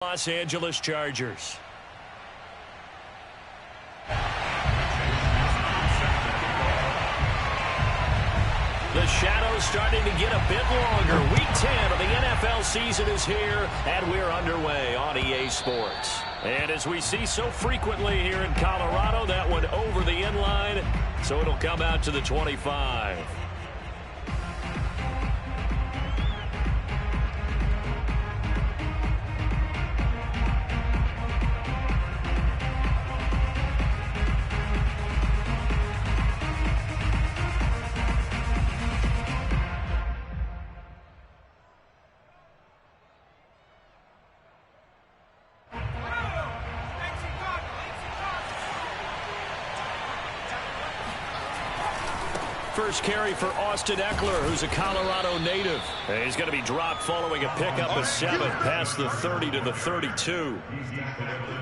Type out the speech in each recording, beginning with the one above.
Los Angeles Chargers. The shadow's starting to get a bit longer. Week 10 of the NFL season is here, and we're underway on EA Sports. And as we see so frequently here in Colorado, that one over the end line, so it'll come out to the 25. First carry for Austin Eckler, who's a Colorado native. And he's going to be dropped following a pickup of 7 past the 30 to the 32.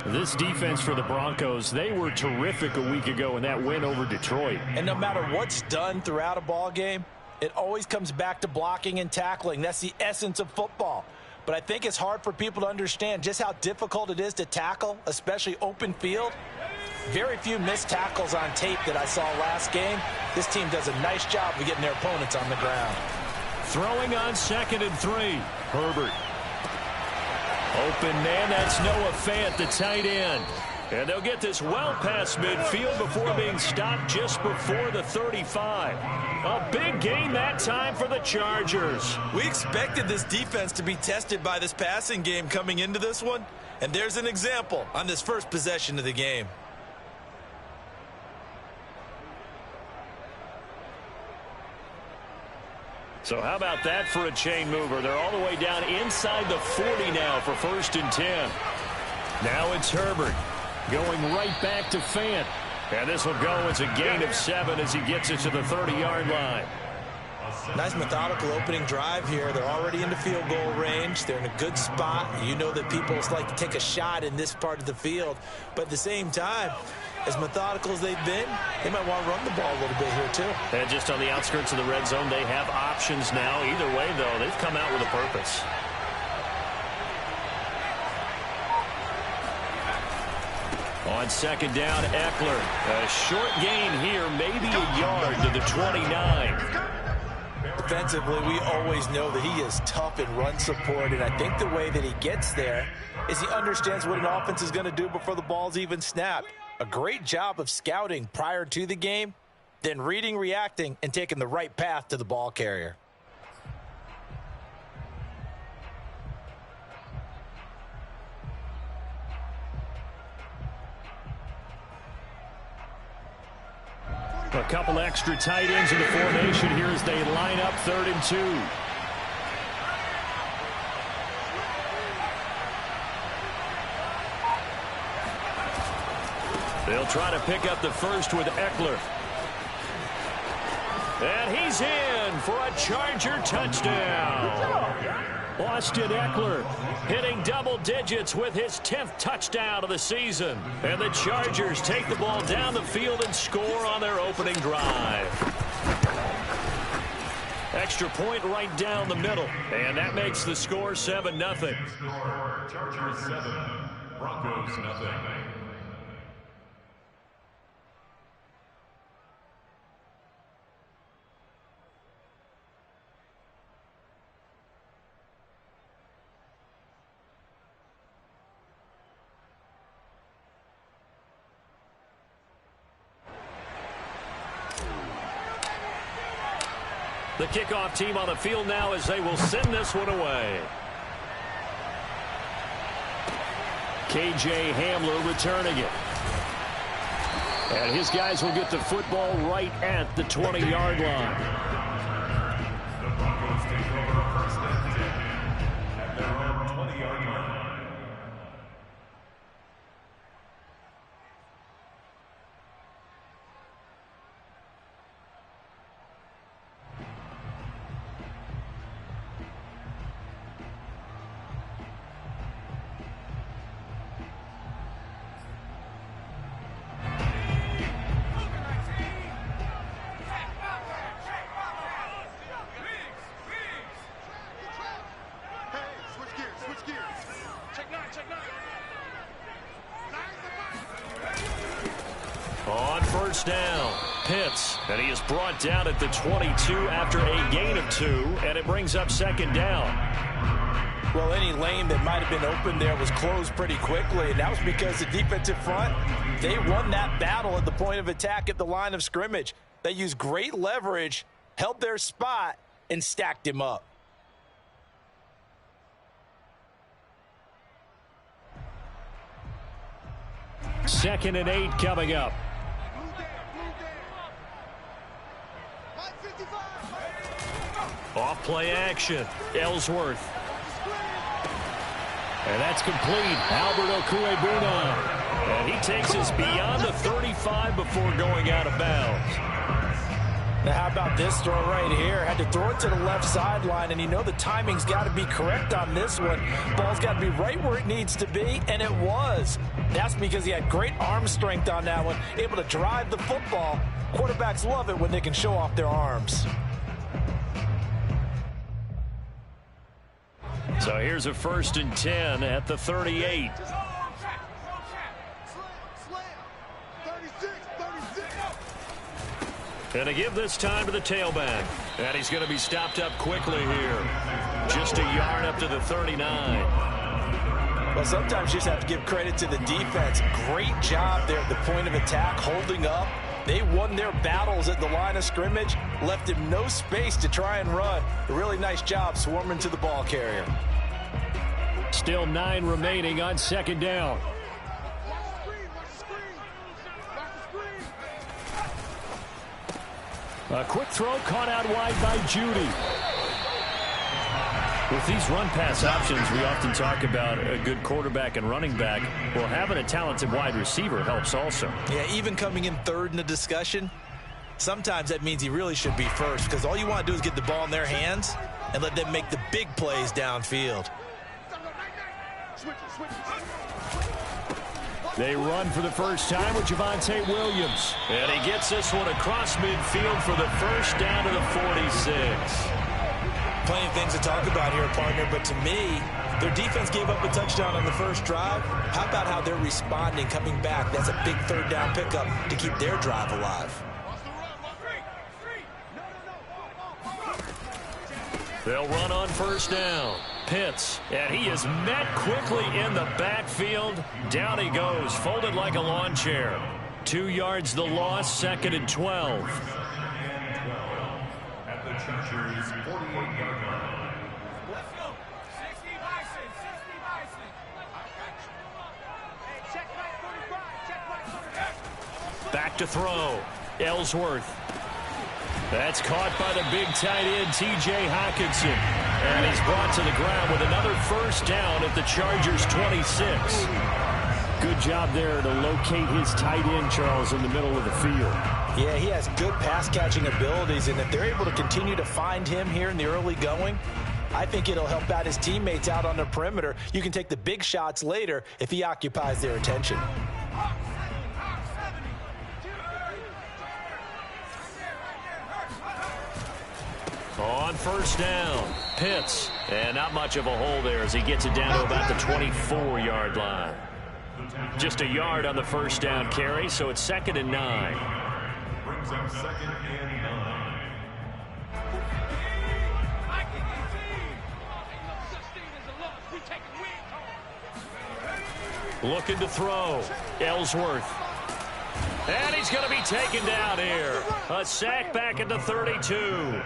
This defense for the Broncos, they were terrific a week ago in that win over Detroit. And no matter what's done throughout a ball game, it always comes back to blocking and tackling. That's the essence of football. But I think it's hard for people to understand just how difficult it is to tackle, especially open field. Very few missed tackles on tape that I saw last game. This team does a nice job of getting their opponents on the ground. Throwing on 2nd and 3. Herbert. Open man, that's Noah Fant, the tight end. And they'll get this well past midfield before being stopped just before the 35. A big gain that time for the Chargers. We expected this defense to be tested by this passing game coming into this one. And there's an example on this first possession of the game. So how about that for a chain mover? They're all the way down inside the 40 now for 1st and 10. Now it's Herbert going right back to Fant. And this will go as a gain of 7 as he gets it to the 30-yard line. Nice methodical opening drive here. They're already in the field goal range. They're in a good spot. You know that people like to take a shot in this part of the field. But at the same time, as methodical as they've been, they might want to run the ball a little bit here too. And just on the outskirts of the red zone, they have options now. Either way, though, they've come out with a purpose. On 2nd down, Eckler. A short gain here, maybe a yard to the 29. Defensively, we always know that he is tough in run support, and I think the way that he gets there is he understands what an offense is going to do before the ball's even snapped. A great job of scouting prior to the game, then reading, reacting, and taking the right path to the ball carrier. A couple extra tight ends in the formation here as they line up 3rd and 2. They'll try to pick up the first with Eckler. And he's in for a Charger touchdown. Austin Eckler hitting double digits with his 10th touchdown of the season. And the Chargers take the ball down the field and score on their opening drive. Extra point right down the middle. And that makes the score 7-0. Chargers 7, Broncos nothing. The kickoff team on the field now as they will send this one away. KJ Hamler returning it. And his guys will get the football right at the 20-yard line. The Broncos take over 1st and 10 at their own 20-yard line. On first down, Pitts, and he is brought down at the 22 after a gain of 2, and it brings up second down. Well, any lane that might have been open there was closed pretty quickly, and that was because the defensive front, they won that battle at the point of attack at the line of scrimmage. They used great leverage, held their spot, and stacked him up. Second and 8 coming up. Off play action, Ellsworth. And that's complete. Albert Okwuegbunam. And he takes us beyond the 35 before going out of bounds. Now, how about this throw right here? Had to throw it to the left sideline, and you know the timing's got to be correct on this one. Ball's got to be right where it needs to be, and it was. That's because he had great arm strength on that one, able to drive the football. Quarterbacks love it when they can show off their arms. So here's a 1st and 10 at the 38. And to give this time to the tailback. And he's going to be stopped up quickly here. Just a yard up to the 39. Well, sometimes you just have to give credit to the defense. Great job there at the point of attack, holding up. They won their battles at the line of scrimmage, left him no space to try and run. A really nice job swarming to the ball carrier. Still 9 remaining on second down. A quick throw caught out wide by Judy. With these run-pass options, we often talk about a good quarterback and running back. Well, having a talented wide receiver helps also. Yeah, even coming in third in the discussion, sometimes that means he really should be first, because all you want to do is get the ball in their hands and let them make the big plays downfield. They run for the first time with Javonte Williams. And he gets this one across midfield for the first down to the 46. Plenty of things to talk about here, partner, but to me, their defense gave up a touchdown on the first drive. How about how they're responding, coming back? That's a big third down pickup to keep their drive alive. They'll run on first down. Pitts, and he is met quickly in the backfield. Down he goes, folded like a lawn chair. 2 yards the loss, 2nd and 12. At the Chargers' 48-yard line. Let's go. 60 Bison, 60 Bison. Hey, check right 45, check right 45. Back to throw. Ellsworth. That's caught by the big tight end, T.J. Hawkinson. And he's brought to the ground with another first down at the Chargers' 26. Good job there to locate his tight end, Charles, in the middle of the field. Yeah, he has good pass-catching abilities, and if they're able to continue to find him here in the early going, I think it'll help out his teammates out on the perimeter. You can take the big shots later if he occupies their attention. On first down, Pitts. And not much of a hole there as he gets it down to about the 24-yard line. Just a yard on the first down carry, so it's 2nd and 9. Brings up 2nd and 9. Looking to throw. Ellsworth. And he's going to be taken down here. A sack back at the 32.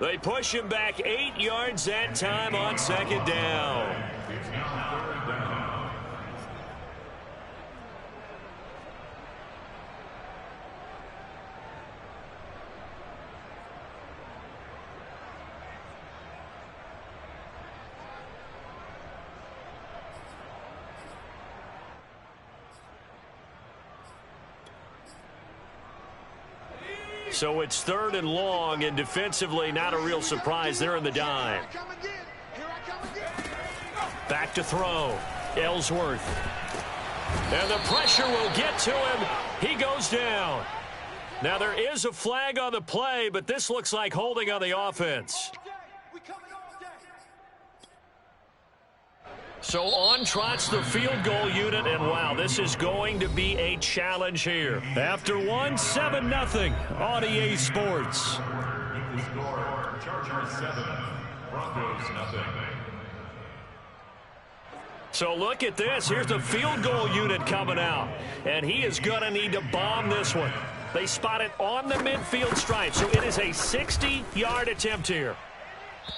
They push him back 8 yards that time on 2nd down. It's now 3rd down. So it's 3rd and long, and defensively not a real surprise. They're in the dime. Back to throw. Ellsworth. And the pressure will get to him. He goes down. Now there is a flag on the play, but this looks like holding on the offense. So on trots the field goal unit, and wow, this is going to be a challenge here. After one, 7-0 on EA Sports. With the score, Chargers 7, Broncos 0. So look at this. Here's the field goal unit coming out, and he is going to need to bomb this one. They spot it on the midfield stripe, so it is a 60-yard attempt here.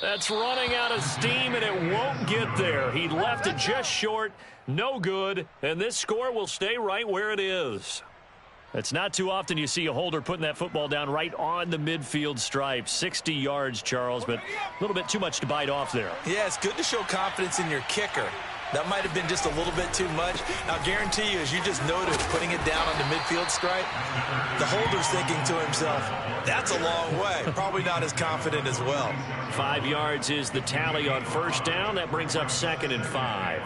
That's running out of steam, and it won't get there. He left it just short, no good, and this score will stay right where it is. It's not too often you see a holder putting that football down right on the midfield stripe. 60 yards, Charles, but a little bit too much to bite off there. Yeah, it's good to show confidence in your kicker. That might have been just a little bit too much. I'll guarantee you, as you just noted, putting it down on the midfield stripe, the holder's thinking to himself, that's a long way. Probably not as confident as well. 5 yards is the tally on first down. That brings up 2nd and 5.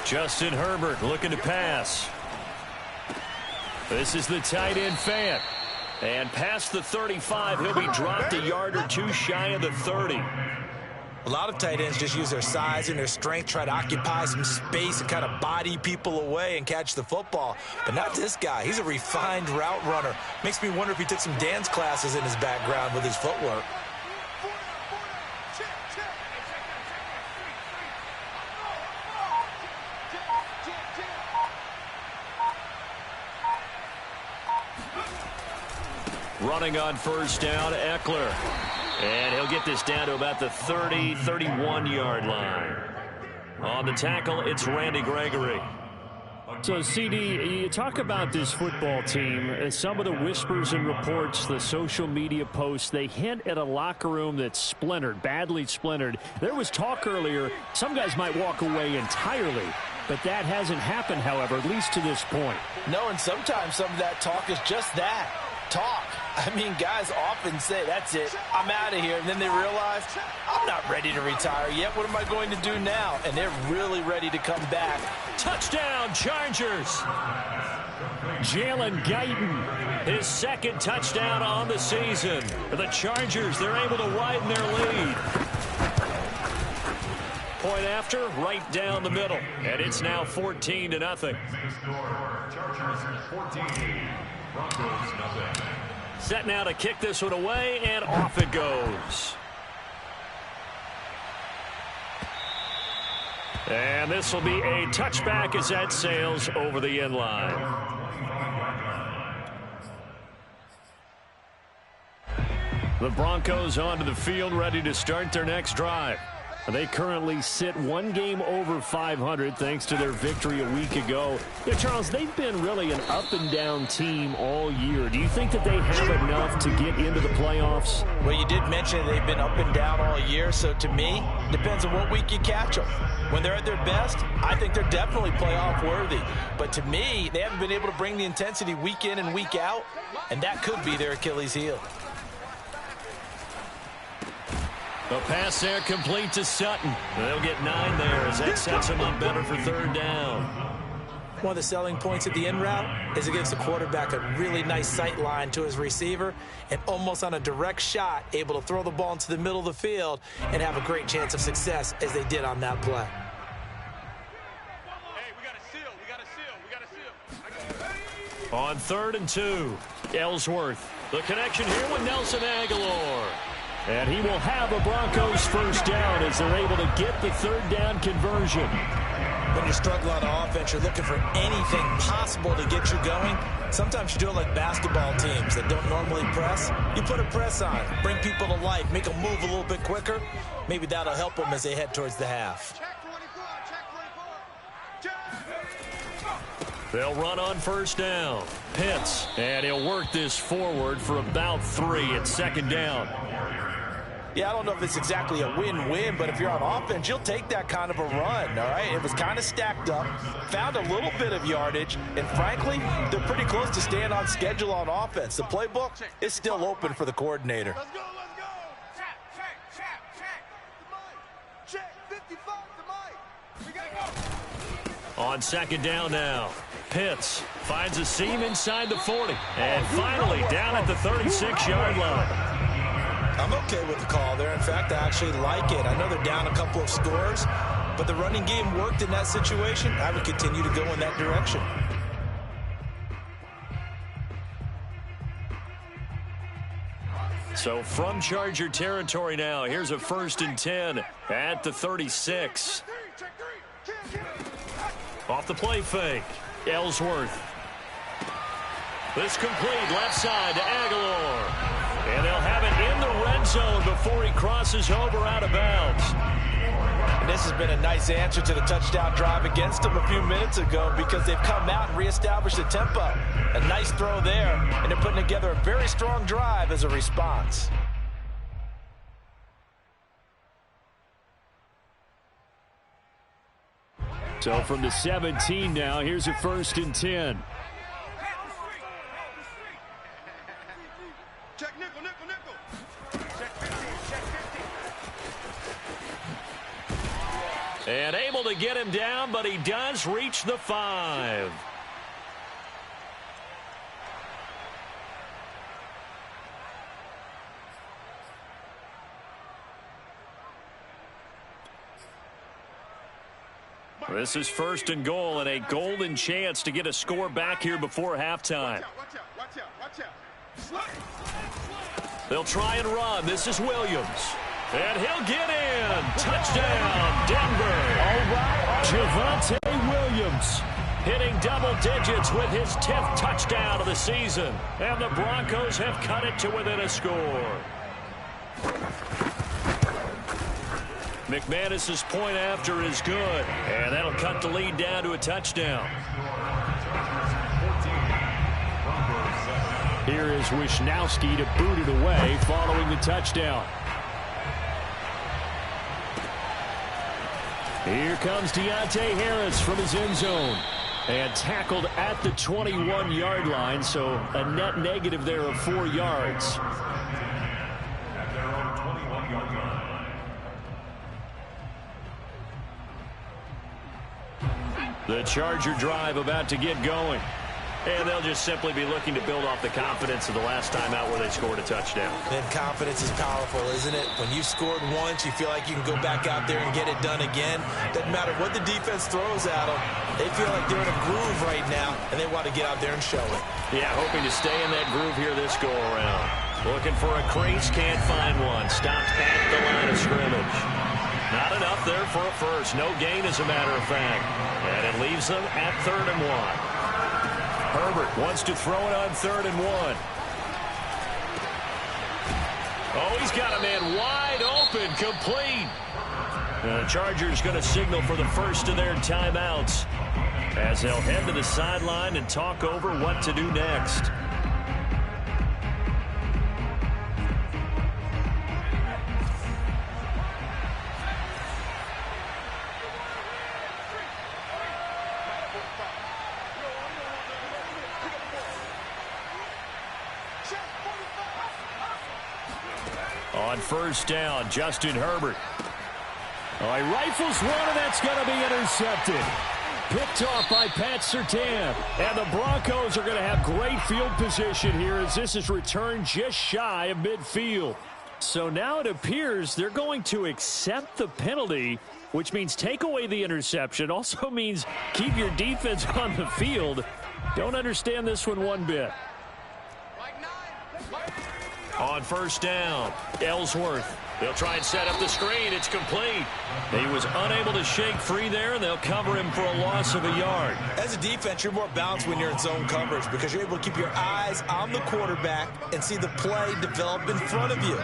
Justin Herbert looking to pass. This is the tight end Fant. And past the 35, he'll be dropped a yard or two shy of the 30. A lot of tight ends just use their size and their strength, try to occupy some space and kind of body people away and catch the football. But not this guy. He's a refined route runner. Makes me wonder if he took some dance classes in his background with his footwork. Running on first down, Eckler. And he'll get this down to about the 30, 31-yard line. On the tackle, it's Randy Gregory. So, CD, you talk about this football team. Some of the whispers and reports, the social media posts, they hint at a locker room that's splintered, badly splintered. There was talk earlier, some guys might walk away entirely. But that hasn't happened, however, at least to this point. No, and sometimes some of that talk is just that, talk. I mean, guys often say, that's it, I'm out of here. And then they realize, I'm not ready to retire yet. What am I going to do now? And they're really ready to come back. Touchdown, Chargers. Jalen Guyton, his second touchdown on the season. The Chargers, they're able to widen their lead. Point after, right down the middle. And it's now 14-0. Chargers 14, Broncos 0. Set now to kick this one away, and off it goes. And this will be a touchback as that sails over the end line. The Broncos onto the field, ready to start their next drive. They currently sit one game over 500 thanks to their victory a week ago. Yeah, Charles, they've been really an up-and-down team all year. Do you think that they have enough to get into the playoffs? Well, you did mention they've been up and down all year, so to me, depends on what week you catch them. When they're at their best, I think they're definitely playoff worthy. But to me, they haven't been able to bring the intensity week in and week out, and that could be their Achilles heel. The pass there complete to Sutton. They'll get 9 there as that sets them up better for third down. One of the selling points of the in route is it gives the quarterback a really nice sight line to his receiver and almost on a direct shot able to throw the ball into the middle of the field and have a great chance of success as they did on that play. Hey, we got a seal. We got a seal. On 3rd and 2, Ellsworth. The connection here with Nelson Aguilar. And he will have a Broncos first down as they're able to get the third down conversion. When you struggle on offense, you're looking for anything possible to get you going. Sometimes you do it like basketball teams that don't normally press. You put a press on, bring people to life, make them move a little bit quicker. Maybe that'll help them as they head towards the half. They'll run on first down. Pitts, and he'll work this forward for about 3 at second down. Yeah, I don't know if it's exactly a win-win, but if you're on offense, you'll take that kind of a run, all right? It was kind of stacked up, found a little bit of yardage, and frankly, they're pretty close to staying on schedule on offense. The playbook is still open for the coordinator. Let's go, let's go. Check. 55 to Mike. We got to go. On second down now. Pitts finds a seam inside the 40. And finally down at the 36-yard line. I'm okay with the call there. In fact, I actually like it. I know they're down a couple of scores, but the running game worked in that situation. I would continue to go in that direction. So from Charger territory now, here's a 1st and 10 at the 36. Off the play fake, Ellsworth. This complete left side to Aguilar. And they'll have it in the red zone before he crosses over out of bounds. And this has been a nice answer to the touchdown drive against them a few minutes ago because they've come out and reestablished the tempo. A nice throw there, and they're putting together a very strong drive as a response. So from the 17 now, here's a 1st and 10. Check nickel, nickel, nickel. Check 50, check 50. And able to get him down, but he does reach the 5. This is 1st and goal and a golden chance to get a score back here before halftime. Watch out, watch out, watch out. They'll try and run. This is Williams. And he'll get in. Touchdown, Denver. All right, Javonte Williams hitting double digits with his 10th touchdown of the season. And the Broncos have cut it to within a score. McManus's point after is good. And that'll cut the lead down to a touchdown. Here is Wisnowski to boot it away following the touchdown. Here comes Deontay Harris from his end zone. And tackled at the 21-yard line, so a net negative there of 4 yards. At their own 21-yard line. The Charger drive about to get going. And they'll just simply be looking to build off the confidence of the last time out where they scored a touchdown. And confidence is powerful, isn't it? When you scored once, you feel like you can go back out there and get it done again. Doesn't matter what the defense throws at them. They feel like they're in a groove right now, and they want to get out there and show it. Yeah, hoping to stay in that groove here this go-around. Looking for a crease, can't find one. Stopped at the line of scrimmage. Not enough there for a first. No gain, as a matter of fact. And it leaves them at 3rd and 1. Herbert wants to throw it on 3rd and 1. Oh, he's got a man wide open, complete. And the Chargers going to signal for the first of their timeouts as they'll head to the sideline and talk over what to do next. On 1st down, Justin Herbert. Oh, he rifles one, and that's going to be intercepted. Picked off by Pat Surtain. And the Broncos are going to have great field position here as this is returned just shy of midfield. So now it appears they're going to accept the penalty, which means take away the interception. Also means keep your defense on the field. Don't understand this one bit. On 1st down, Ellsworth. They'll try and set up the screen. It's complete. He was unable to shake free there, and they'll cover him for a loss of a yard. As a defense, you're more balanced when you're in zone coverage because you're able to keep your eyes on the quarterback and see the play develop in front of you.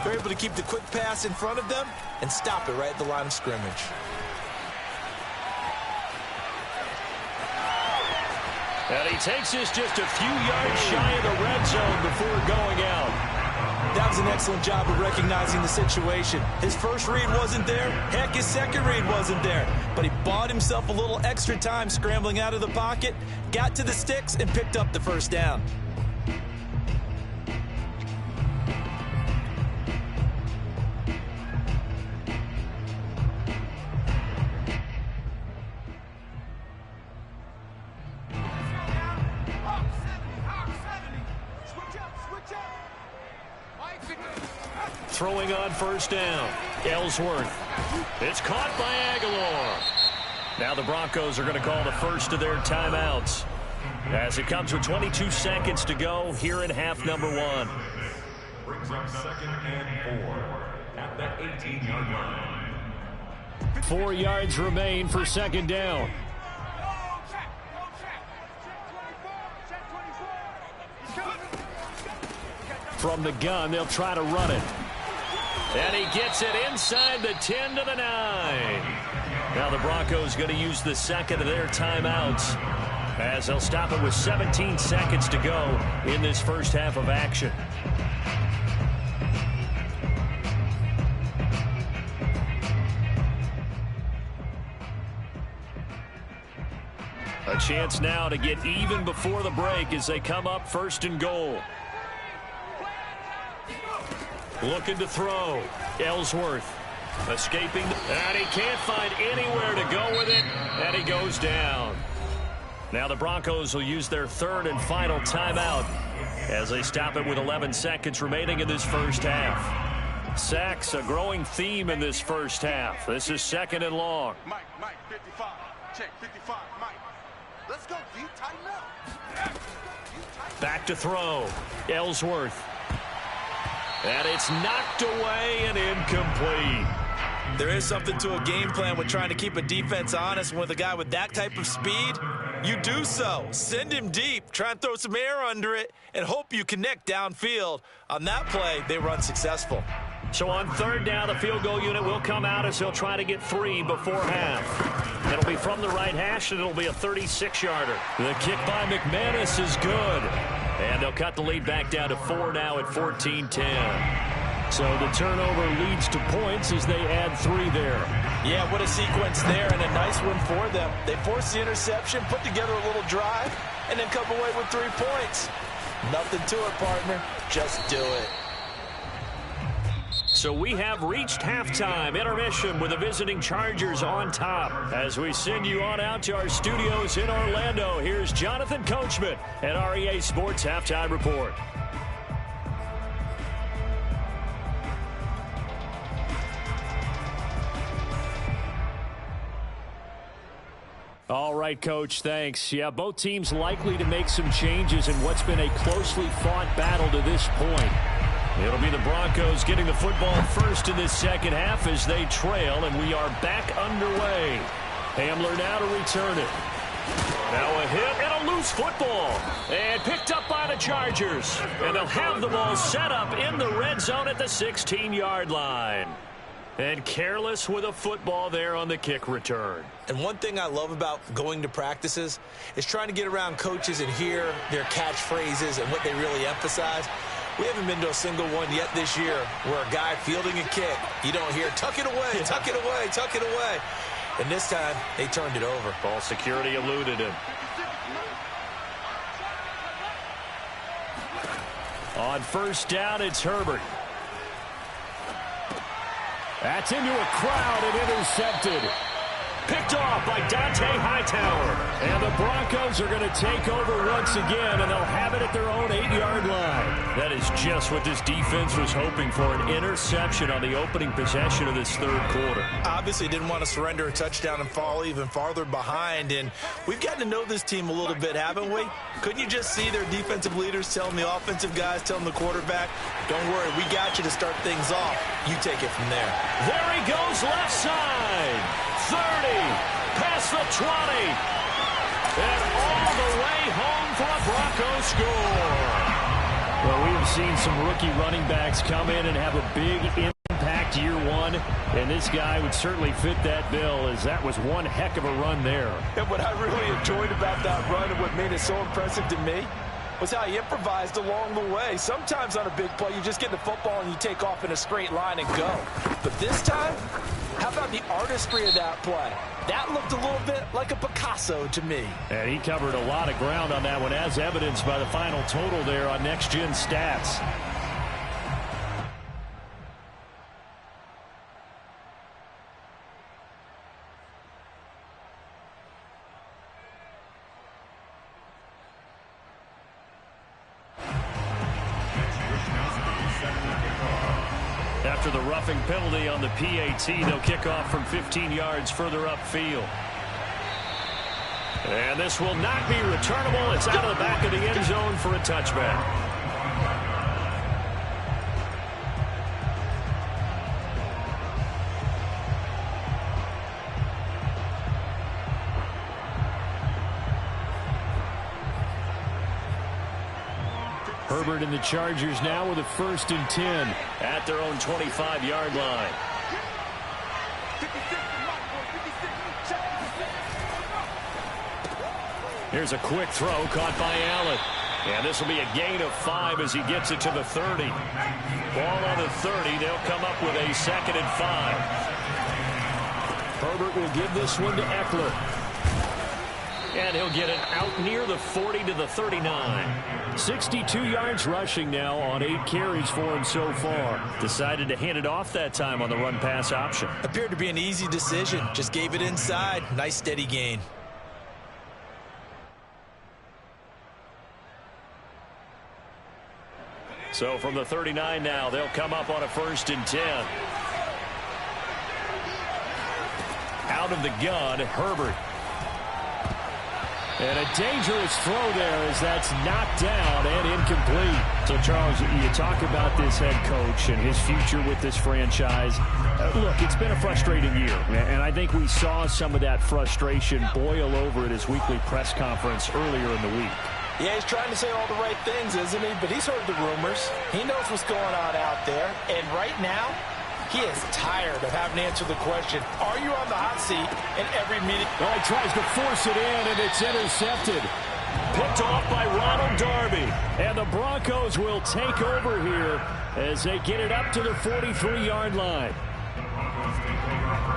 You're able to keep the quick pass in front of them and stop it right at the line of scrimmage. And he takes this just a few yards shy of the red zone before going out. That was an excellent job of recognizing the situation. His first read wasn't there. Heck, his second read wasn't there. But he bought himself a little extra time scrambling out of the pocket, got to the sticks, and picked up the 1st down. throwing on first down. Ellsworth. It's caught by Aguilar. Now the Broncos are going to call the first of their timeouts, as it comes with 22 seconds to go here in half number 1. Brings up 2nd and 4 at the 18-yard line. 4 yards remain for second down. From the gun, they'll try to run it. And he gets it inside the 10 to the 9. Now the Broncos going to use the second of their timeouts, as they'll stop it with 17 seconds to go in this first half of action. A chance now to get even before the break as they come up first and goal. Looking to throw. Ellsworth escaping, and he can't find anywhere to go with it, and he goes down. Now the Broncos will use their third and final timeout as they stop it with 11 seconds remaining in this first half. Sacks, a growing theme in this first half. This is second and long. Mike, 55. Check, 55, Mike. Let's go, D. Tighten up. Back to throw. Ellsworth. And it's knocked away and incomplete. There is something to a game plan with trying to keep a defense honest. And with a guy with that type of speed, you do so. Send him deep, try and throw some air under it, and hope you connect downfield. On that play, they run successful. So on third down, the field goal unit will come out as he'll try to get 3 before half. It'll be from the right hash, and it'll be a 36-yarder. The kick by McManus is good. And they'll cut the lead back down to 4 now at 14-10. So the turnover leads to points as they add 3 there. Yeah, what a sequence there, and a nice one for them. They forced the interception, put together a little drive, and then come away with 3 points. Nothing to it, partner. Just do it. So we have reached halftime. Intermission with the visiting Chargers on top. As we send you on out to our studios in Orlando, here's Jonathan Coachman at REA Sports Halftime Report. All right, Coach, thanks. Yeah, both teams likely to make some changes in what's been a closely fought battle to this point. It'll be the Broncos getting the football first in this second half as they trail, and we are back underway. Hamler now to return it. Now a hit and a loose football. And picked up by the Chargers. And they'll have the ball set up in the red zone at the 16-yard line. And careless with a football there on the kick return. And one thing I love about going to practices is trying to get around coaches and hear their catchphrases and what they really emphasize. We haven't been to a single one yet this year where a guy fielding a kick, you don't hear, tuck it away, tuck it away, tuck it away. And this time, they turned it over. Ball security eluded him. On first down, it's Herbert. That's into a crowd and intercepted. Picked off by Dante Hightower. And the Broncos are going to take over once again, and they'll have it at their own 8-yard line. That is just what this defense was hoping for, an interception on the opening possession of this third quarter. Obviously didn't want to surrender a touchdown and fall even farther behind. And we've gotten to know this team a little bit, haven't we? Couldn't you just see their defensive leaders telling the offensive guys, telling the quarterback, don't worry, we got you to start things off. You take it from there. There he goes, left side. 30, past the 20, and all the way home for a Broncos score. Well, we have seen some rookie running backs come in and have a big impact year one, and this guy would certainly fit that bill, as that was one heck of a run there. And what I really enjoyed about that run and what made it so impressive to me was how he improvised along the way. Sometimes on a big play, you just get the football and you take off in a straight line and go. But this time, how about the artistry of that play? That looked a little bit like a Picasso to me. And he covered a lot of ground on that one, as evidenced by the final total there on Next Gen Stats. After the roughing penalty on the PAT, they'll kick off from 15 yards further upfield. And this will not be returnable. It's out of the back of the end zone for a touchback. Herbert and the Chargers now with a 1st and 10 at their own 25-yard line. Here's a quick throw caught by Allen. And this will be a gain of 5 as he gets it to the 30. Ball on the 30. They'll come up with a 2nd and 5. Herbert will give this one to Eckler. And he'll get it out near the 40 to the 39. 62 yards rushing now on 8 carries for him so far. Decided to hand it off that time on the run-pass option. Appeared to be an easy decision. Just gave it inside. Nice steady gain. So from the 39 now, they'll come up on a 1st and 10. Out of the gun, Herbert. And a dangerous throw there as that's knocked down and incomplete. So, Charles, you talk about this head coach and his future with this franchise. Look, it's been a frustrating year, and I think we saw some of that frustration boil over at his weekly press conference earlier in the week. Yeah, he's trying to say all the right things, isn't he? But he's heard the rumors. He knows what's going on out there. And right now, he is tired of having to answer the question, are you on the hot seat in every meeting? Well, he tries to force it in, and it's intercepted. Picked off by Ronald Darby. And the Broncos will take over here as they get it up to the 43-yard line.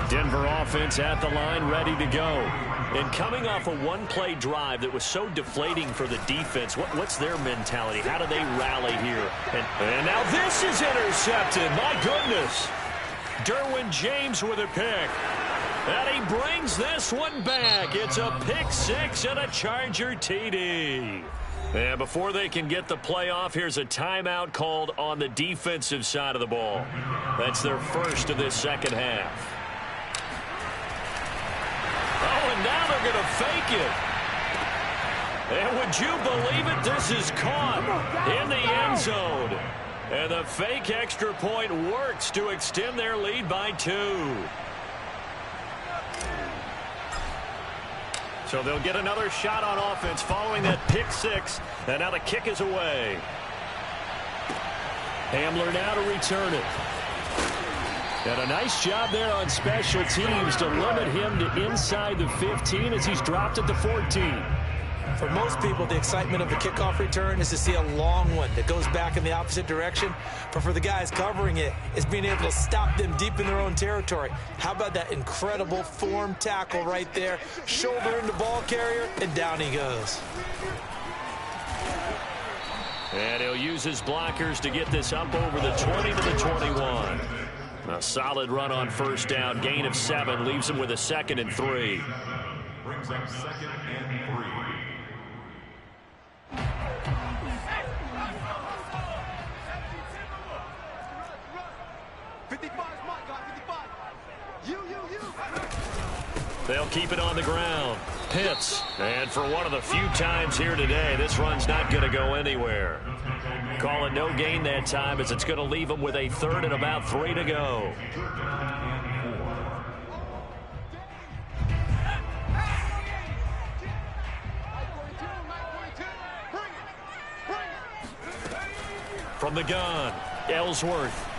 Denver offense at the line, ready to go. And coming off a one-play drive that was so deflating for the defense, what's their mentality? How do they rally here? And now this is intercepted. My goodness. Derwin James with a pick. And he brings this one back. It's a pick 6 and a Charger TD. And before they can get the play off, here's a timeout called on the defensive side of the ball. That's their first of this second half. Oh, and now they're going to fake it. And would you believe it? This is caught in the end zone. And the fake extra point works to extend their lead by 2. So they'll get another shot on offense following that pick 6. And now the kick is away. Hamler now to return it. And a nice job there on special teams to limit him to inside the 15 as he's dropped at the 14. For most people, the excitement of the kickoff return is to see a long one that goes back in the opposite direction. But for the guys covering it, it's being able to stop them deep in their own territory. How about that incredible form tackle right there? Shoulder in the ball carrier, and down he goes. And he'll use his blockers to get this up over the 20 to the 21. A solid run on first down. Gain of 7 leaves him with a 2nd and 3. Brings up 2nd and 3. They'll keep it on the ground. Pitts. And for one of the few times here today, this run's not going to go anywhere. Call it no gain that time as it's going to leave them with a 3rd and about 3 to go. From the gun, Ellsworth.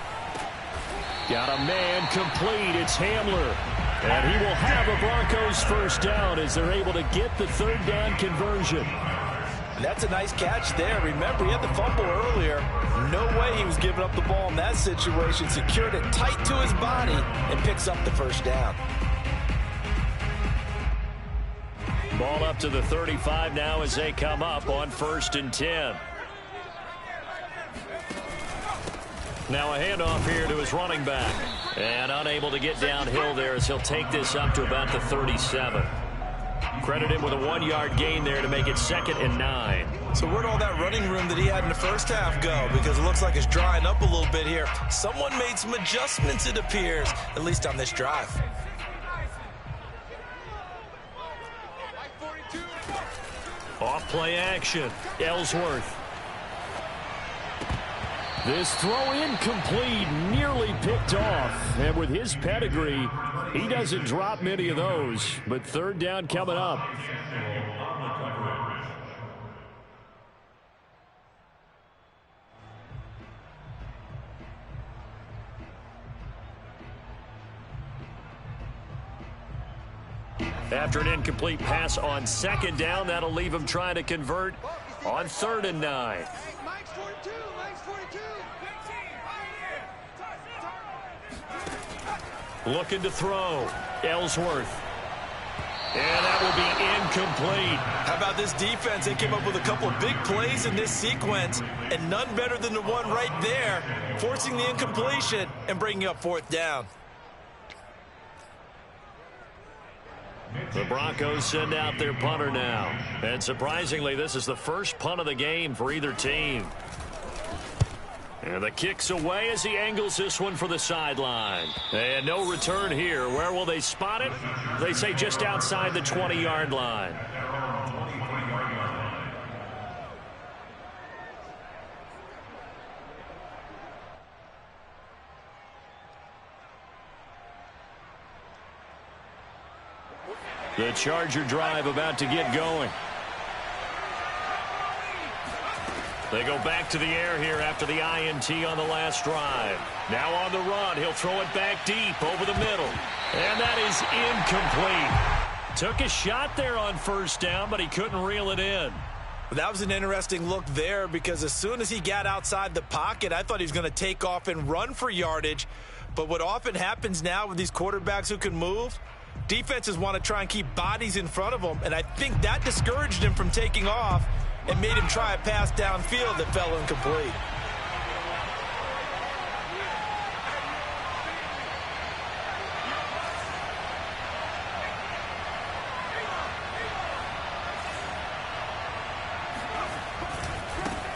Got a man complete. It's Hamler. And he will have a Broncos first down as they're able to get the 3rd down conversion. That's a nice catch there. Remember, he had the fumble earlier. No way he was giving up the ball in that situation. Secured it tight to his body and picks up the first down. Ball up to the 35 now as they come up on 1st and 10. Now a handoff here to his running back. And unable to get downhill there as he'll take this up to about the 37. Credit him with a 1-yard gain there to make it 2nd and 9. So where'd all that running room that he had in the first half go? Because it looks like it's drying up a little bit here. Someone made some adjustments, it appears, at least on this drive. Off play action. Ellsworth. This throw incomplete, nearly picked off. And with his pedigree, he doesn't drop many of those. But 3rd down coming up. After an incomplete pass on 2nd down, that'll leave him trying to convert on 3rd and 9. Looking to throw. Ellsworth. And that will be incomplete. How about this defense? They came up with a couple of big plays in this sequence, and none better than the one right there, forcing the incompletion and bringing up 4th down. The Broncos send out their punter now. And surprisingly, this is the first punt of the game for either team. And the kick's away as he angles this one for the sideline. And no return here. Where will they spot it? They say just outside the 20-yard line. The Charger drive about to get going. They go back to the air here after the INT on the last drive. Now on the run, he'll throw it back deep over the middle. And that is incomplete. Took a shot there on 1st down, but he couldn't reel it in. That was an interesting look there because as soon as he got outside the pocket, I thought he was going to take off and run for yardage. But what often happens now with these quarterbacks who can move, defenses want to try and keep bodies in front of them, and I think that discouraged him from taking off and made him try a pass downfield that fell incomplete.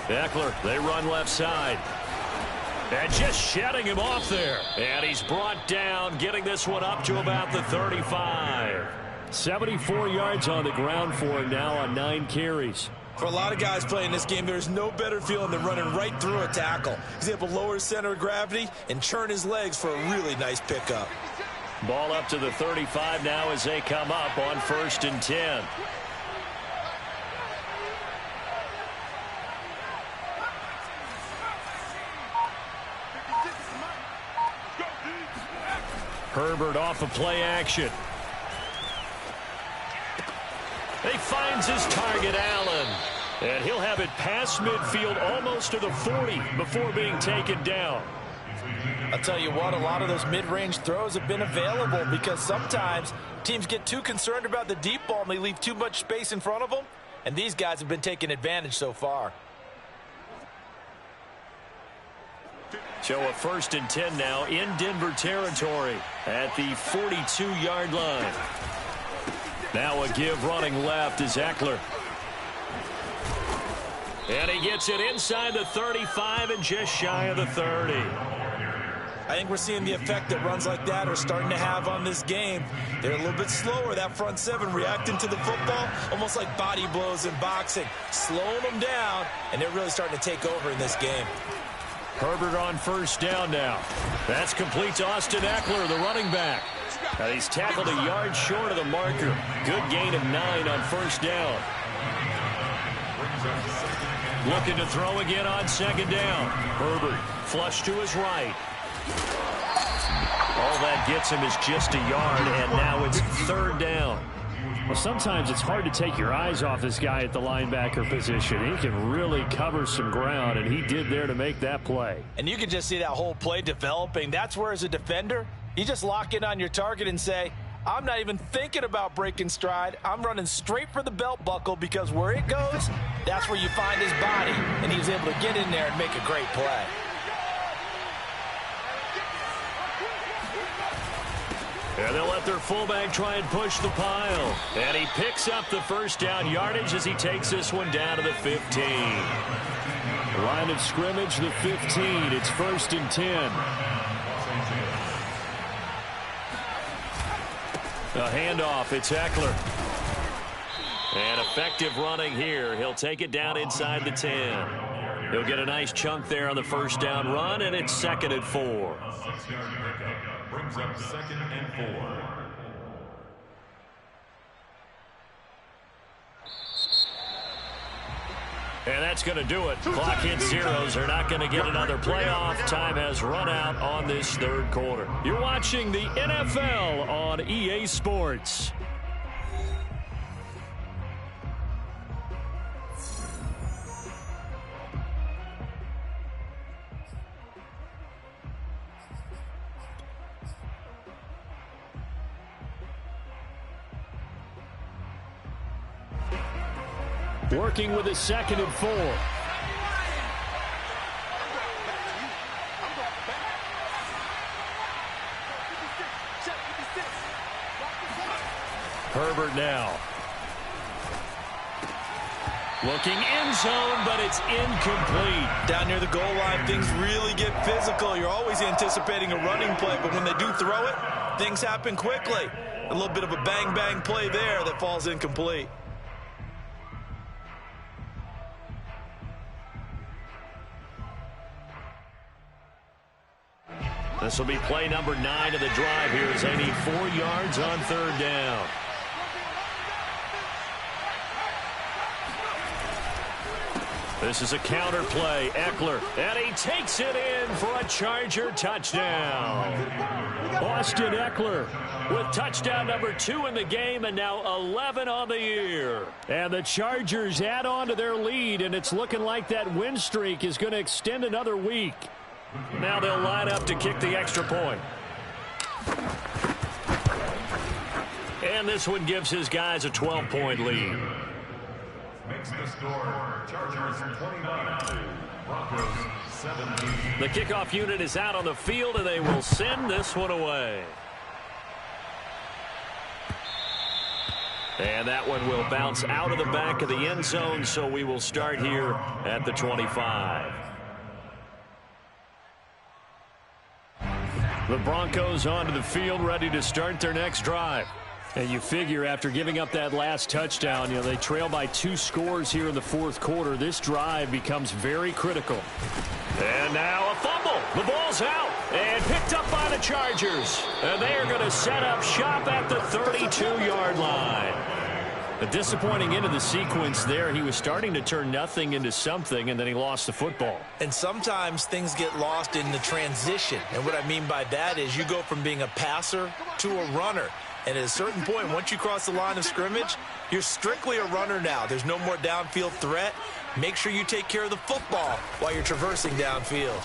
Eckler, they run left side. And just shedding him off there. And he's brought down, getting this one up to about the 35. 74 yards on the ground for him now on 9 carries. For a lot of guys playing this game, there's no better feeling than running right through a tackle. He's able to lower his center of gravity and churn his legs for a really nice pickup. Ball up to the 35 now as they come up on 1st and 10. Herbert off of play action. He finds his target, Allen. And he'll have it past midfield almost to the 40 before being taken down. I'll tell you what, a lot of those mid-range throws have been available because sometimes teams get too concerned about the deep ball and they leave too much space in front of them. And these guys have been taking advantage so far. So a 1st and 10 now in Denver territory at the 42-yard line. Now a give running left is Eckler. And he gets it inside the 35 and just shy of the 30. I think we're seeing the effect that runs like that are starting to have on this game. They're a little bit slower, that front 7 reacting to the football, almost like body blows in boxing, slowing them down, and they're really starting to take over in this game. Herbert on 1st down now. That's complete to Austin Eckler, the running back. And he's tackled a yard short of the marker. Good gain of 9 on 1st down. Looking to throw again on 2nd down. Herbert flush to his right. All that gets him is just a yard, and now it's 3rd down. Well, sometimes it's hard to take your eyes off this guy at the linebacker position. He can really cover some ground, and he did there to make that play. And you can just see that whole play developing. That's where, as a defender, you just lock in on your target and say, I'm not even thinking about breaking stride. I'm running straight for the belt buckle because where it goes, that's where you find his body. And he was able to get in there and make a great play. And they'll let their fullback try and push the pile. And he picks up the first down yardage as he takes this one down to the 15. Line of scrimmage, the 15. It's 1st and 10. A handoff. It's Eckler. And effective running here. He'll take it down inside the 10. He'll get a nice chunk there on the first down run, and it's 2nd and 4. A 6-yard pickup brings up 2nd and 4. And that's going to do it. Clock hits zeros. They're not going to get another playoff. Time has run out on this 3rd quarter. You're watching the NFL on EA Sports. Working with a 2nd and 4. Herbert now. Looking end zone, but it's incomplete. Down near the goal line, things really get physical. You're always anticipating a running play, but when they do throw it, things happen quickly. A little bit of a bang-bang play there that falls incomplete. This will be play number 9 of the drive here as they need 4 yards on 3rd down. This is a counter play. Eckler, and he takes it in for a Charger touchdown. Austin Eckler With touchdown number 2 in the game and now 11 on the year. And the Chargers add on to their lead, and it's looking like that win streak is going to extend another week. Now they'll line up to kick the extra point. And this one gives his guys a 12-point lead. Makes the score Chargers 29, Broncos 17. The kickoff unit is out on the field, and they will send this one away. And that one will bounce out of the back of the end zone, so we will start here at the 25. The Broncos onto the field, ready to start their next drive. And you figure after giving up that last touchdown, they trail by 2 scores here in the 4th quarter. This drive becomes very critical. And now a fumble. The ball's out and picked up by the Chargers. And they are going to set up shop at the 32-yard line. A disappointing end of the sequence there. He was starting to turn nothing into something, and then he lost the football. And sometimes things get lost in the transition. And what I mean by that is you go from being a passer to a runner. And at a certain point, once you cross the line of scrimmage, you're strictly a runner now. There's no more downfield threat. Make sure you take care of the football while you're traversing downfield.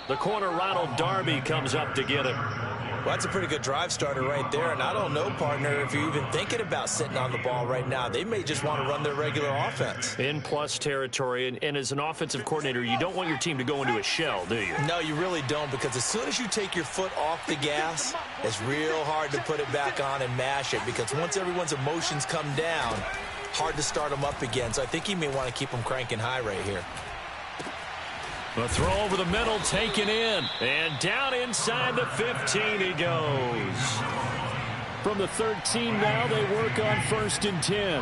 The corner, Ronald Darby, comes up to get him. Well, that's a pretty good drive starter right there. And I don't know, partner, if you're even thinking about sitting on the ball right now. They may just want to run their regular offense. In plus territory, and as an offensive coordinator, you don't want your team to go into a shell, do you? No, you really don't, because as soon as you take your foot off the gas, it's real hard to put it back on and mash it, because once everyone's emotions come down, hard to start them up again. So I think you may want to keep them cranking high right here. The throw over the middle, taken in. And down inside the 15 he goes. From the 13 now, they work on 1st and 10.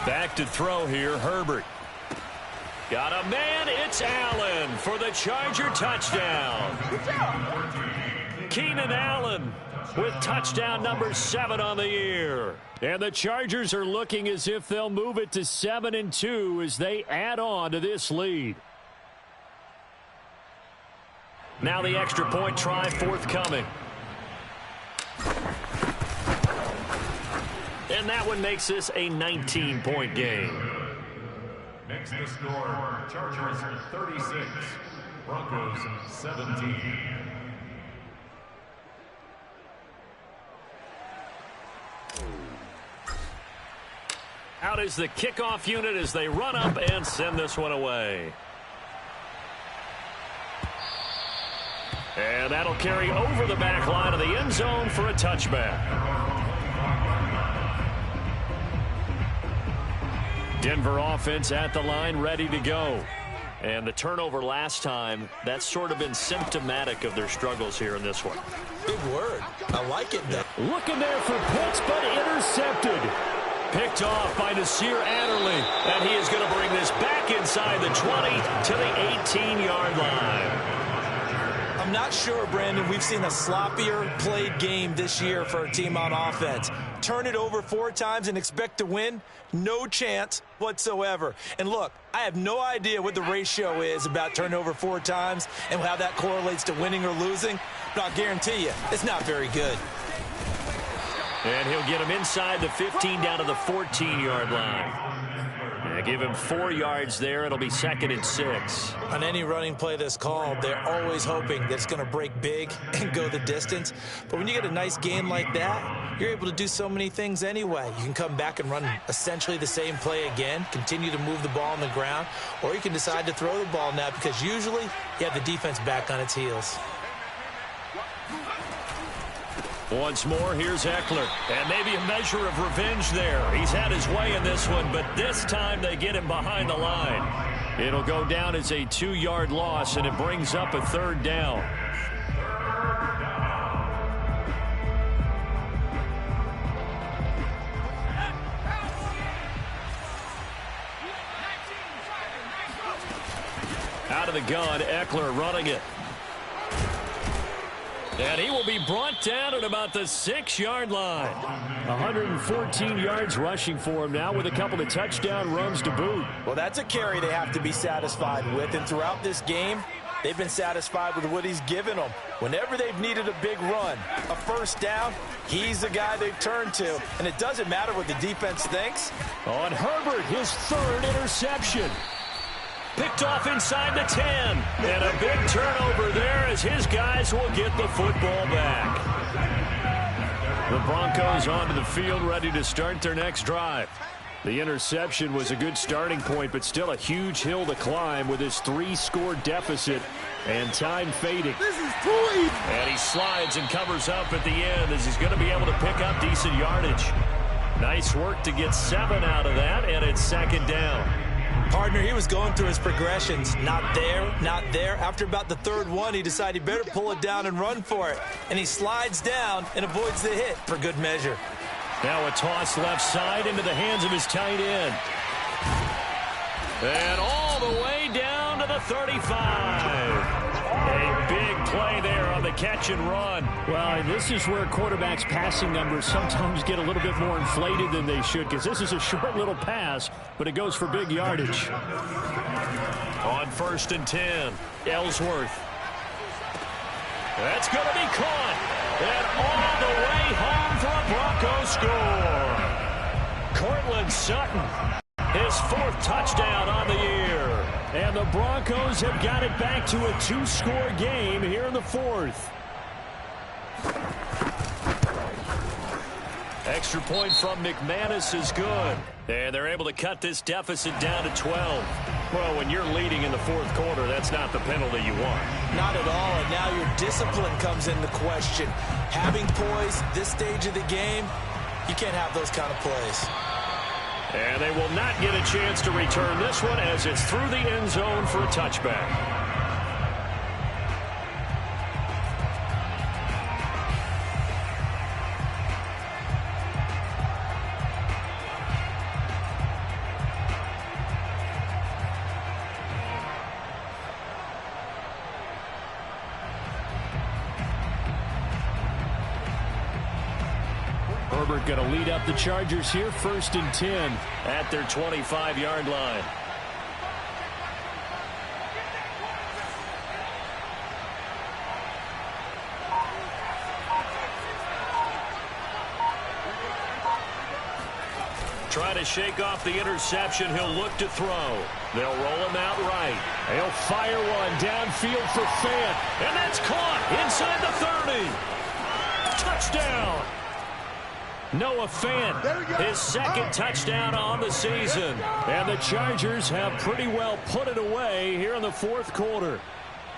Back to throw here, Herbert. Got a man, it's Allen for the Charger touchdown. Keenan Allen with touchdown number 7 on the year. And the Chargers are looking as if they'll move it to 7-2 as they add on to this lead. Now the extra point try forthcoming. And that one makes this a 19-point game. Makes the score Chargers 36, Broncos 17. Out is the kickoff unit as they run up and send this one away. And that'll carry over the back line of the end zone for a touchback. Denver offense at the line, ready to go. And the turnover last time, that's sort of been symptomatic of their struggles here in this one. Big word. I like it, though. Looking there for Pitts, but intercepted. Picked off by Nasir Adderley. And he is going to bring this back inside the 20 to the 18-yard line. I'm not sure, Brandon, we've seen a sloppier played game this year for a team on offense. Turn it over 4 times and expect to win? No chance whatsoever. And look, I have no idea what the ratio is about turning over 4 times and how that correlates to winning or losing, but I'll guarantee you, it's not very good. And he'll get him inside the 15 down to the 14-yard line. And give him 4 yards there. It'll be 2nd and 6. On any running play that's called, they're always hoping that it's going to break big and go the distance. But when you get a nice game like that, you're able to do so many things anyway. You can come back and run essentially the same play again, continue to move the ball on the ground, or you can decide to throw the ball now because usually you have the defense back on its heels. Once more, here's Eckler. And maybe a measure of revenge there. He's had his way in this one, but this time they get him behind the line. It'll go down as a 2-yard loss, and it brings up a 3rd down. Out of the gun, Eckler running it. And he will be brought down at about the 6-yard line. 114 yards rushing for him now with a couple of touchdown runs to boot. Well, that's a carry they have to be satisfied with. And throughout this game, they've been satisfied with what he's given them. Whenever they've needed a big run, a 1st down, he's the guy they've turned to. And it doesn't matter what the defense thinks. On Herbert, his 3rd interception. Picked off inside the 10. And a big turnover there as his guys will get the football back. The Broncos onto the field ready to start their next drive. The interception was a good starting point, but still a huge hill to climb with his 3-score deficit and time fading. This is too easy. And he slides and covers up at the end as he's going to be able to pick up decent yardage. Nice work to get 7 out of that, and it's 2nd down. Partner, he was going through his progressions. Not there, not there. After about the 3rd one, he decided he better pull it down and run for it. And he slides down and avoids the hit for good measure. Now a toss left side into the hands of his tight end. And all the way down to the 35. A big play there on the catch and run. Well, and this is where quarterbacks' passing numbers sometimes get a little bit more inflated than they should, because this is a short little pass, but it goes for big yardage. On 1st and 10, Ellsworth. That's going to be caught. And all the way home for a Bronco score. Cortland Sutton, his 4th touchdown on the year. And the Broncos have got it back to a 2-score game here in the 4th. Extra point from McManus is good. And they're able to cut this deficit down to 12. Well, when you're leading in the 4th quarter, that's not the penalty you want. Not at all, and now your discipline comes into question. Having poise this stage of the game, you can't have those kind of plays. And they will not get a chance to return this one as it's through the end zone for a touchback. Herbert going to lead up the Chargers here, 1st and 10 at their 25-yard line. Trying to shake off the interception. He'll look to throw. They'll roll him out right. He'll fire one downfield for Fant. And that's caught inside the 30. Touchdown. Noah Fant, his second touchdown on the season. And the Chargers have pretty well put it away here in the fourth quarter.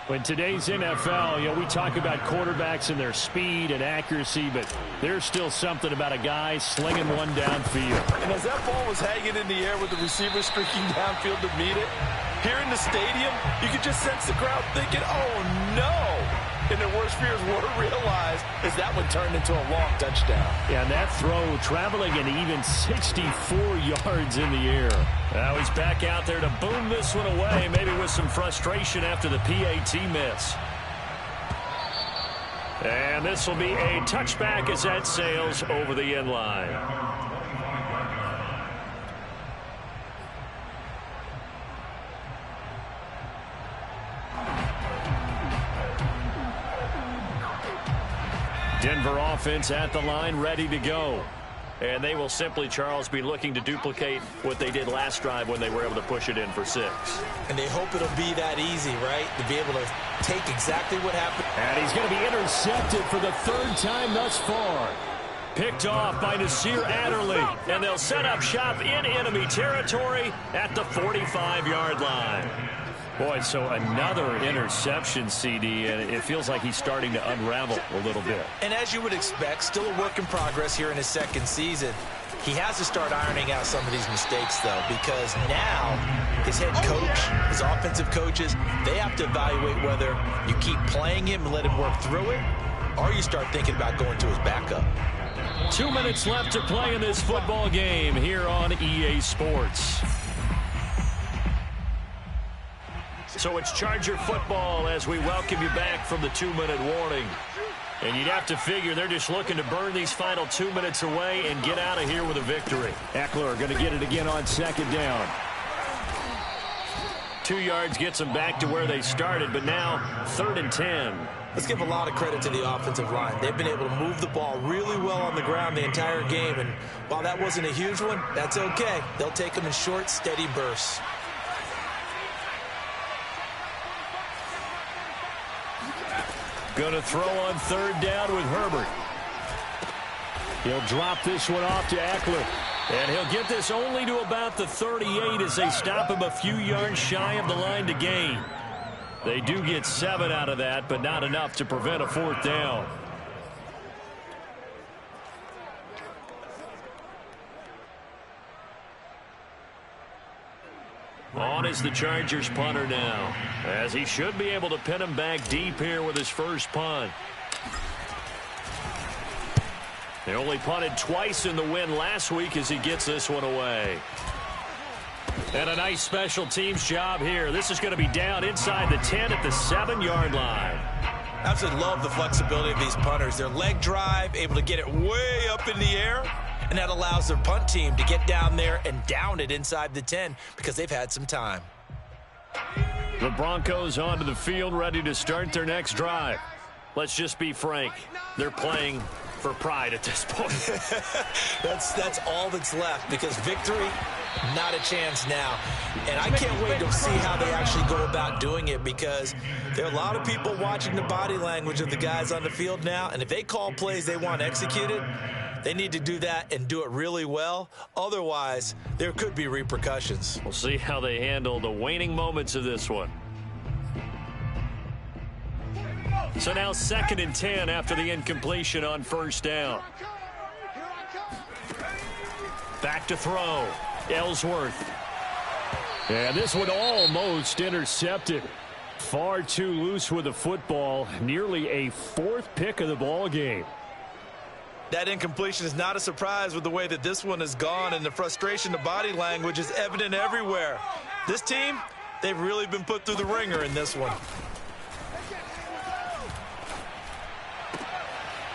In today's NFL, we talk about quarterbacks and their speed and accuracy, but there's still something about a guy slinging one downfield. And as that ball was hanging in the air with the receiver streaking downfield to meet it, here in the stadium, you could just sense the crowd thinking, oh, no. And their worst fears were realized as that one turned into a long touchdown. Yeah, and that throw traveling an even 64 yards in the air. Now he's back out there to boom this one away, maybe with some frustration after the PAT miss. And this will be a touchback as that sails over the end line. Denver offense at the line, ready to go. And they will simply, Charles, be looking to duplicate what they did last drive when they were able to push it in for 6. And they hope it'll be that easy, right? To be able to take exactly what happened. And he's going to be intercepted for the third time thus far. Picked off by Nasir Adderley. And they'll set up shop in enemy territory at the 45-yard line. Boy, so another interception, CD, and it feels like he's starting to unravel a little bit. And as you would expect, still a work in progress here in his second season. He has to start ironing out some of these mistakes, though, because now his head coach, his offensive coaches, they have to evaluate whether you keep playing him and let him work through it, or you start thinking about going to his backup. 2 minutes left to play in this football game here on EA Sports. So it's Charger football as we welcome you back from the 2-minute warning. And you'd have to figure they're just looking to burn these final 2 minutes away and get out of here with a victory. Eckler going to get it again on second down. 2 yards gets them back to where they started, but now 3rd and 10. Let's give a lot of credit to the offensive line. They've been able to move the ball really well on the ground the entire game. And while that wasn't a huge one, that's okay. They'll take them in short, steady bursts. Going to throw on 3rd down with Herbert. He'll drop this one off to Eckler. And he'll get this only to about the 38 as they stop him a few yards shy of the line to gain. They do get 7 out of that, but not enough to prevent a 4th down. On is the Chargers punter now, as he should be able to pin him back deep here with his first punt. They only punted twice in the win last week as he gets this one away. And a nice special teams job here. This is going to be down inside the 10 at the 7-yard line. Absolutely love the flexibility of these punters. Their leg drive, able to get it way up in the air. And that allows their punt team to get down there and down it inside the 10 because they've had some time. The Broncos onto the field, ready to start their next drive. Let's just be frank. They're playing for pride at this point. That's all that's left because victory, not a chance now. And I can't wait to see how they actually go about doing it because there are a lot of people watching the body language of the guys on the field now. And if they call plays they want executed, they need to do that and do it really well. Otherwise, there could be repercussions. We'll see how they handle the waning moments of this one. So now 2nd and 10 after the incompletion on 1st down. Back to throw. Ellsworth. And this one almost intercepted. Far too loose with the football. Nearly a 4th pick of the ball game. That incompletion is not a surprise with the way that this one has gone, and the frustration, the body language is evident everywhere. This team, they've really been put through the ringer in this one.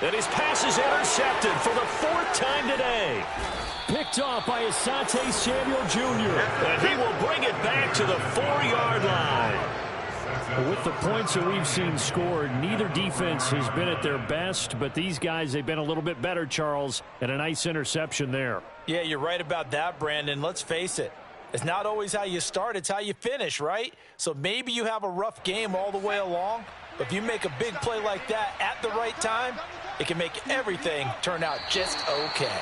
And his pass is intercepted for the 4th time today. Picked off by Asante Samuel Jr. And he will bring it back to the 4-yard line. With the points that we've seen scored, neither defense has been at their best, but these guys, they've been a little bit better, Charles, and a nice interception there. Yeah, you're right about that, Brandon. Let's face it. It's not always how you start, it's how you finish, right? So maybe you have a rough game all the way along, If you make a big play like that at the right time, it can make everything turn out just okay.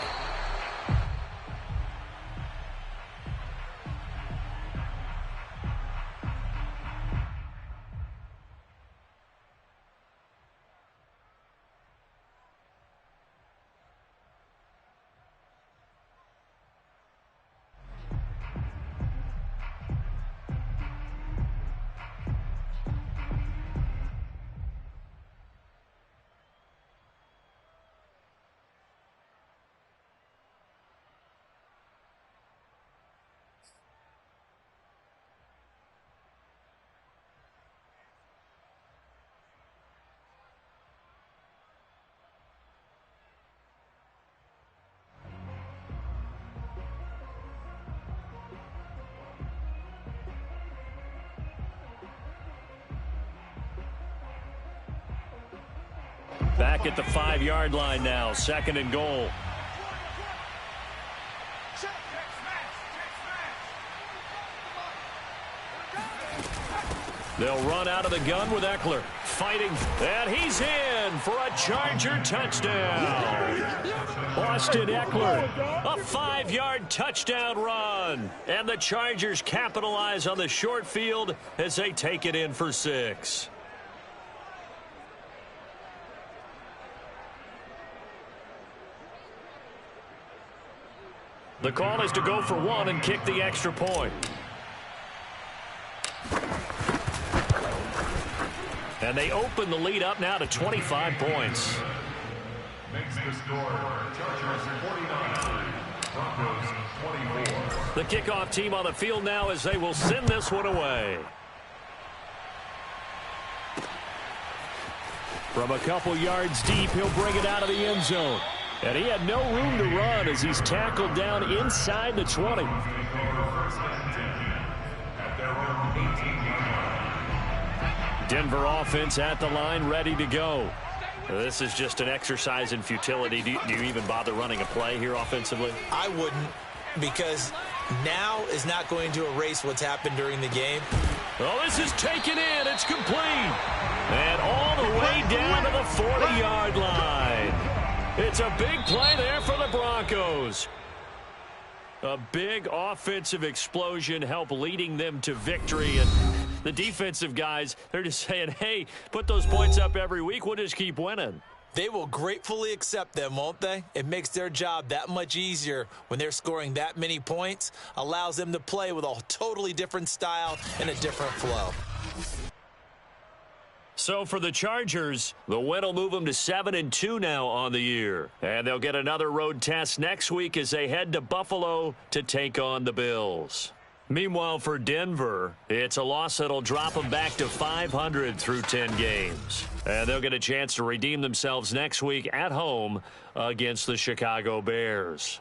Back at the 5-yard line now, 2nd and goal. They'll run out of the gun with Eckler. Fighting, and he's in for a Charger touchdown. Austin Eckler, a 5-yard touchdown run. And the Chargers capitalize on the short field as they take it in for 6. The call is to go for 1 and kick the extra point. And they open the lead up now to 25 points. Makes the score. Chargers 49. Broncos 24. The kickoff team on the field now as they will send this one away. From a couple yards deep, he'll bring it out of the end zone. And he had no room to run as he's tackled down inside the 20. Denver offense at the line, ready to go. This is just an exercise in futility. Do you even bother running a play here offensively? I wouldn't, because now is not going to erase what's happened during the game. Oh, this is taken in. It's complete. And all the way down to the 40-yard line. It's a big play there for the Broncos. A big offensive explosion help leading them to victory. And the defensive guys, they're just saying, hey, put those points up every week. We'll just keep winning. They will gratefully accept them, won't they? It makes their job that much easier when they're scoring that many points. Allows them to play with a totally different style and a different flow. So for the Chargers, the win will move them to 7-2 now on the year. And they'll get another road test next week as they head to Buffalo to take on the Bills. Meanwhile, for Denver, it's a loss that'll drop them back to 500 through 10 games. And they'll get a chance to redeem themselves next week at home against the Chicago Bears.